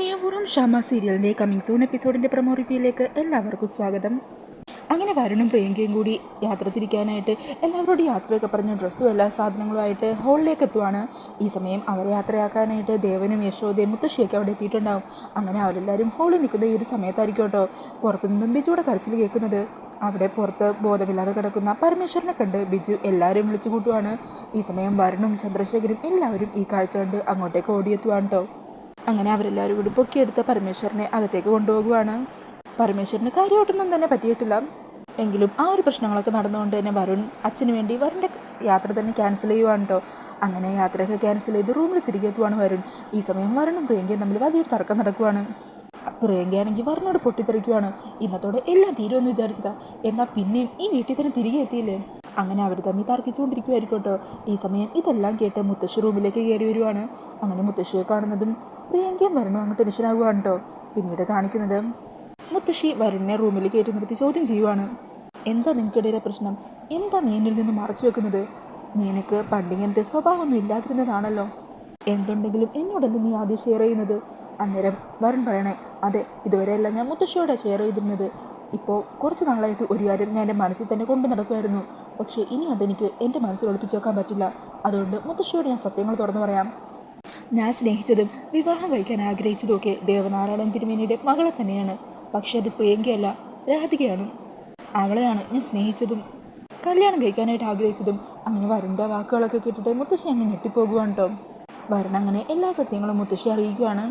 സ്നേഹപൂർവ്വം ഷാമ സീരിയലിൻ്റെ coming soon എപ്പിസോഡിൻ്റെ promo റിവ്യൂയിലേക്ക് എല്ലാവർക്കും സ്വാഗതം. അങ്ങനെ വരുണും പ്രിയങ്കയും കൂടി യാത്ര തിരിക്കാനായിട്ട് എല്ലാവരോടും യാത്രയൊക്കെ പറഞ്ഞ് ഡ്രസ്സും എല്ലാ സാധനങ്ങളുമായിട്ട് ഹോളിലേക്ക് എത്തുവാണ്. ഈ സമയം അവരെ യാത്രയാക്കാനായിട്ട് ദേവനും യശോദയും മുത്തശ്ശിയൊക്കെ അവിടെ എത്തിയിട്ടുണ്ടാവും. അങ്ങനെ അവരെല്ലാവരും ഹോളിൽ നിൽക്കുന്ന ഈ ഒരു സമയത്തായിരിക്കും കേട്ടോ പുറത്തുനിന്നും ബിജുവിടെ കരച്ചിൽ കേൾക്കുന്നത്. അവിടെ പുറത്ത് ബോധമില്ലാതെ കിടക്കുന്ന പരമേശ്വരനെ കണ്ട് ബിജു എല്ലാവരും വിളിച്ചു കൂട്ടുവാണ്. ഈ സമയം വരുണും ചന്ദ്രശേഖരും എല്ലാവരും ഈ കാഴ്ച കണ്ട് അങ്ങോട്ടേക്ക് ഓടിയെത്തുവാണ് കേട്ടോ. അങ്ങനെ അവരെല്ലാവരും കൂടി പൊക്കിയെടുത്ത് പരമേശ്വരനെ അകത്തേക്ക് കൊണ്ടുപോകുവാണ്. പരമേശ്വരന് കാര്യമായിട്ടൊന്നും തന്നെ പറ്റിയിട്ടില്ല. എങ്കിലും ആ ഒരു പ്രശ്നങ്ങളൊക്കെ നടന്നുകൊണ്ട് തന്നെ വരുൺ അച്ഛന് വേണ്ടി വരുണിൻ്റെ യാത്ര തന്നെ ക്യാൻസൽ ചെയ്യുവാണ് കേട്ടോ. അങ്ങനെ യാത്രയൊക്കെ ക്യാൻസൽ ചെയ്ത് റൂമിൽ തിരികെ എത്തുവാണ് വരുൺ. ഈ സമയം വരുണും പ്രിയങ്കയും തമ്മിൽ വലിയൊരു തർക്കം നടക്കുവാണ്. പ്രിയങ്കയാണെങ്കിൽ വരുണോട് പൊട്ടിത്തെറിക്കുവാണ്. ഇന്നത്തോടെ എല്ലാം തീരുമെന്ന് വിചാരിച്ചതാ, എന്നാൽ പിന്നെയും ഈ വീട്ടിൽ തന്നെ തിരികെ എത്തിയില്ലേ. അങ്ങനെ അവർ തമ്മിൽ തർക്കിച്ചുകൊണ്ടിരിക്കുമായിരിക്കും കേട്ടോ. ഈ സമയം ഇതെല്ലാം കേട്ട് മുത്തശ്ശി റൂമിലേക്ക് കയറി വരുവാണ്. അങ്ങനെ മുത്തശ്ശിയെ കാണുന്നതും പ്രിയങ്കയും വരുണും അങ്ങ് ടെൻഷനാകുവാണ് കേട്ടോ. പിന്നീട് കാണിക്കുന്നത് മുത്തശ്ശി വരുണിനെ റൂമിൽ കയറ്റി നിർത്തി ചോദ്യം ചെയ്യുവാണ്. എന്താ നിനക്കിടയിലെ പ്രശ്നം? എന്താ നീ എന്നിൽ നിന്ന് മറച്ചു വെക്കുന്നത്? നിനക്ക് പണ്ടിങ്ങനത്തെ സ്വഭാവമൊന്നും ഇല്ലാതിരുന്നതാണല്ലോ. എന്തുണ്ടെങ്കിലും എന്നോടല്ലേ നീ ആദ്യം ഷെയർ ചെയ്യുന്നത്? അന്നേരം വരുൺ പറയണേ, അതെ, ഇതുവരെയല്ല ഞാൻ മുത്തശ്ശിയോടെ ഷെയർ ചെയ്തിരുന്നത്. ഇപ്പോൾ കുറച്ച് നാളായിട്ട് ഒരു കാര്യം ഞാൻ എൻ്റെ മനസ്സിൽ തന്നെ കൊണ്ടു നടക്കുമായിരുന്നു. പക്ഷേ ഇനി അതെനിക്ക് എൻ്റെ മനസ്സിൽ ഒളിപ്പിച്ച് വെക്കാൻ പറ്റില്ല. അതുകൊണ്ട് മുത്തശ്ശിയോട് ഞാൻ സത്യങ്ങൾ തുറന്നു പറയാം. ഞാൻ സ്നേഹിച്ചതും വിവാഹം കഴിക്കാൻ ആഗ്രഹിച്ചതുമൊക്കെ ദേവനാരായണൻ തിരുമേനിയുടെ മകളെ തന്നെയാണ്. പക്ഷേ അത് പ്രിയങ്കയല്ല, രാധികയാണ്. അവളെയാണ് ഞാൻ സ്നേഹിച്ചതും കല്യാണം കഴിക്കാനായിട്ട് ആഗ്രഹിച്ചതും. അങ്ങനെ വരുണിൻ്റെ വാക്കുകളൊക്കെ കേട്ടിട്ട് മുത്തശ്ശി അങ്ങ് ഞെട്ടിപ്പോകുവാണ് കേട്ടോ. വരുൺ അങ്ങനെ എല്ലാ സത്യങ്ങളും മുത്തശ്ശി അറിയിക്കുകയാണ്.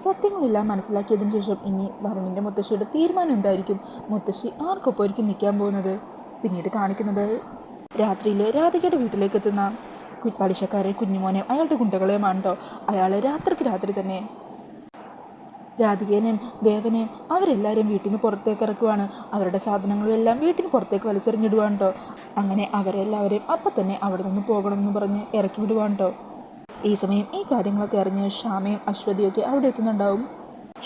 സത്യങ്ങളെല്ലാം മനസ്സിലാക്കിയതിന് ശേഷം ഇനി വരുണിൻ്റെ മുത്തശ്ശിയുടെ തീരുമാനം എന്തായിരിക്കും? മുത്തശ്ശി ആർക്കൊപ്പമായിരിക്കും നിൽക്കാൻ പോകുന്നത്? പിന്നീട് കാണിക്കുന്നത് രാത്രിയിൽ രാധികയുടെ വീട്ടിലേക്ക് എത്തുന്ന പലിശക്കാരൻ കുഞ്ഞുമോനെ അയാളുടെ ഗുണ്ടകളെയുമാണ് കേട്ടോ. അയാൾ രാത്രി തന്നെ രാധികേനെയും ദേവനെയും അവരെല്ലാവരും വീട്ടിൽ നിന്ന് പുറത്തേക്ക് ഇറക്കുവാണ്. അവരുടെ സാധനങ്ങളും എല്ലാം വീട്ടിന് പുറത്തേക്ക് വലിച്ചെറിഞ്ഞിടുവാണ് കേട്ടോ. അങ്ങനെ അവരെല്ലാവരെയും അപ്പം തന്നെ അവിടെ നിന്ന് പോകണമെന്ന് പറഞ്ഞ് ഇറക്കി വിടുവാണ് കേട്ടോ. ഈ സമയം ഈ കാര്യങ്ങളൊക്കെ അറിഞ്ഞ് ശ്യാമയും അശ്വതിയൊക്കെ അവിടെ എത്തുന്നുണ്ടാവും.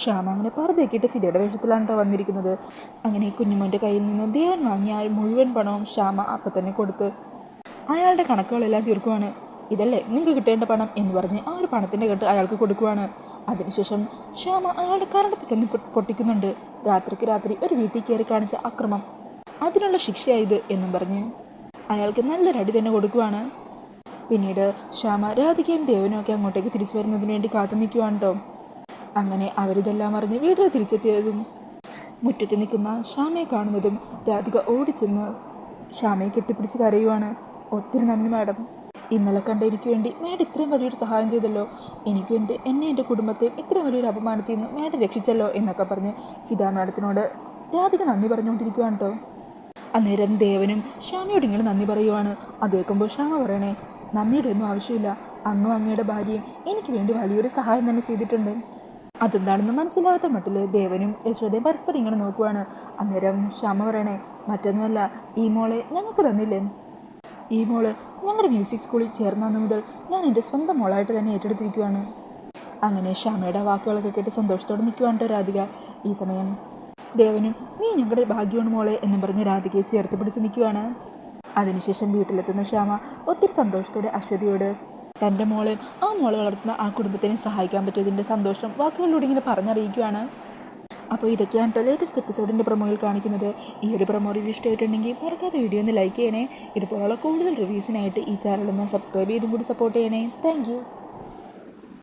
ശ്യാമ അങ്ങനെ പറുതേക്കിയിട്ട് ഫിദയുടെ വേഷത്തിലാണ് കേട്ടോ വന്നിരിക്കുന്നത്. അങ്ങനെ കുഞ്ഞുമോൻ്റെ കയ്യിൽ നിന്ന് ദേവൻ വാങ്ങിയ മുഴുവൻ പണവും ശ്യാമ അപ്പം തന്നെ കൊടുത്ത് അയാളുടെ കണക്കുകളെല്ലാം തീർക്കുവാണ്. ഇതല്ലേ നിങ്ങൾക്ക് കിട്ടേണ്ട പണം എന്ന് പറഞ്ഞ് ആ ഒരു പണത്തിൻ്റെ കെട്ട് അയാൾക്ക് കൊടുക്കുവാണ്. അതിനുശേഷം ശ്യാമ അയാളുടെ കരണ്ടത്തിലൊന്ന് പൊട്ടിക്കുന്നുണ്ട്. രാത്രി ഒരു വീട്ടിൽ കയറി കാണിച്ച അക്രമം, അതിനുള്ള ശിക്ഷയായത് എന്നും പറഞ്ഞ് അയാൾക്ക് നല്ലൊരടി തന്നെ കൊടുക്കുവാണ്. പിന്നീട് ശ്യാമ രാധികയും ദേവനും ഒക്കെ അങ്ങോട്ടേക്ക് തിരിച്ചു വരുന്നതിന് വേണ്ടി കാത്തു നിൽക്കുവാണ് കേട്ടോ. അങ്ങനെ അവരിതെല്ലാം അറിഞ്ഞ് വീട്ടിൽ തിരിച്ചെത്തിയതും മുറ്റത്ത് നിൽക്കുന്ന ശ്യാമയെ കാണുന്നതും രാധിക ഓടിച്ചെന്ന് ശ്യാമയെ കെട്ടിപ്പിടിച്ച് കരയുവാണ്. ഒത്തിരി നന്ദി മാഡം, ഇന്നലെ കണ്ട എനിക്ക് വേണ്ടി മാഡം ഇത്രയും വലിയൊരു സഹായം ചെയ്തല്ലോ. എനിക്കും എൻ്റെ കുടുംബത്തെയും ഇത്രയും വലിയൊരു അപമാനത്തിൽ നിന്ന് മാഡം രക്ഷിച്ചല്ലോ എന്നൊക്കെ പറഞ്ഞ് ഫിദ മാഡത്തിനോട് രാധിക നന്ദി പറഞ്ഞുകൊണ്ടിരിക്കുവാണ് കേട്ടോ. അന്നേരം ദേവനും ശ്യാമയോട് ഇങ്ങനെ നന്ദി പറയുവാണ്. അത് കേൾക്കുമ്പോൾ ശ്യാമ പറയണേ, നന്ദിയുടെ ഒന്നും ആവശ്യമില്ല, അങ്ങും അങ്ങയുടെ ഭാര്യയും എനിക്ക് വേണ്ടി വലിയൊരു സഹായം തന്നെ ചെയ്തിട്ടുണ്ട്. അതെന്താണെന്ന് മനസ്സിലാവാത്ത മട്ടിൽ ദേവനും യശോദയും പരസ്പരം ഇങ്ങനെ നോക്കുവാണ്. അന്നേരം ശ്യാമ പറയണേ, മറ്റൊന്നുമല്ല, ഈ മോളെ ഞങ്ങൾക്ക് തന്നില്ലേ? ഈ മോള് ഞങ്ങളുടെ മ്യൂസിക് സ്കൂളിൽ ചേർന്നന്ന് മുതൽ ഞാൻ എൻ്റെ സ്വന്തം മോളായിട്ട് തന്നെ ഏറ്റെടുത്തിരിക്കുവാണ്. അങ്ങനെ ശ്യാമയുടെ വാക്കുകളൊക്കെ കേട്ട് സന്തോഷത്തോടെ നിൽക്കുവാണ് രാധിക. ഈ സമയം ദേവനും നീ ഞങ്ങളുടെ ഭാഗ്യമാണ് മോളെ എന്നും പറഞ്ഞ് രാധികയെ ചേർത്ത് പിടിച്ച് നിൽക്കുവാണ്. അതിനുശേഷം വീട്ടിലെത്തുന്ന ശ്യാമ ഒത്തിരി സന്തോഷത്തോടെ അശ്വതിയോട് തൻ്റെ മോളെ വളർത്തുന്ന ആ കുടുംബത്തിനെ സഹായിക്കാൻ പറ്റിയതിൻ്റെ സന്തോഷം വാക്കുകളിലൂടെ ഇങ്ങനെ പറഞ്ഞറിയിക്കുകയാണ്. അപ്പോൾ ഇതൊക്കെയാണ് കേട്ടോ ലേറ്റസ്റ്റ് എപ്പിസോഡിൻ്റെ പ്രൊമോയിൽ കാണിക്കുന്നത്. ഈ ഒരു പ്രൊമോ റിവ്യൂ ഇഷ്ടമായിട്ടുണ്ടെങ്കിൽ മറക്കാതെ വീഡിയോ ഒന്ന് ലൈക്ക് ചെയ്യണേ. ഇതുപോലുള്ള കൂടുതൽ റിവ്യൂസിനായിട്ട് ഈ ചാനലൊന്ന് സബ്സ്ക്രൈബ് ചെയ്തും കൂടി സപ്പോർട്ട് ചെയ്യണേ. താങ്ക്